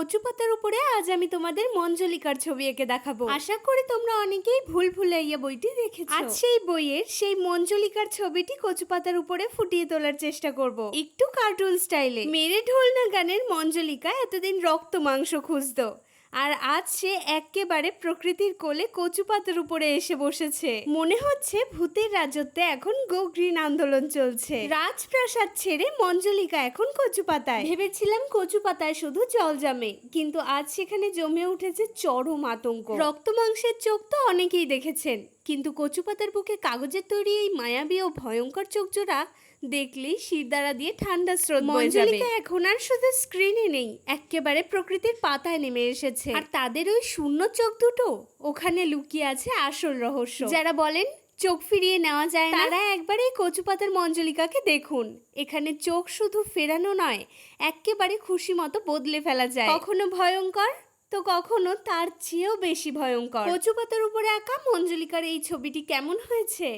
কচু পাতার উপরে আজ আমি তোমাদের মঞ্জলিকার ছবি এঁকে দেখাবো। আশা করি তোমরা অনেকেই ভুল ভুলাইয়া বইটি দেখেছো। আজ সেই বইয়ের সেই মঞ্জলিকার ছবিটি কচু পাতার উপরে ফুটিয়ে তোলার চেষ্টা করব, একটু কার্টুন স্টাইলে। মেরে ঢোল না গানের মঞ্জলিকা এতদিন রক্ত মাংস খুঁজতো, আর আজ সে একেবারে প্রকৃতির কোলে কচু পাতার উপরে এসে বসেছে। মনে হচ্ছে ভূতের রাজত্বে এখন গো গ্রিন আন্দোলন চলছে। রাজপ্রাসাদ ছেড়ে মঞ্জলিকা এখন কচু পাতায়। ভেবেছিলাম কচু পাতায় শুধু জল জমে, কিন্তু আজ সেখানে জমে উঠেছে চরম আতঙ্ক। রক্ত মাংসের চোখ তো অনেকেই দেখেছেন, কিন্তু কচু পাতার বুকে কাগজের তৈরি এই মায়াবী ও ভয়ঙ্কর চোখজোড়া দেখলেই শিরদাঁড়া দিয়ে ঠান্ডা স্রোত বয়ে যাবে। মঞ্জলিকা এখন আর শুধু স্ক্রিনে নেই, একেবারে প্রকৃতির পাতায় নেমে এসেছে। আর তাদের ওই শূন্য চোখ দুটো, ওখানে লুকিয়ে আছে আসল রহস্য। যারা বলেন চোখ ফিরিয়ে নেওয়া যায় না, তারা একবার এই কচু পাতার মঞ্জলিকাকে দেখুন। এখানে চোখ শুধু ফেরানো নয়, একেবারে খুশি মতো বদলে ফেলা যায়। কখনো ভয়ঙ্কর তো কখনো তার চেয়েও বেশি ভয়ঙ্কর। কচু পাতার উপরে আঁকা মঞ্জলিকার এই ছবিটি কেমন হয়েছে?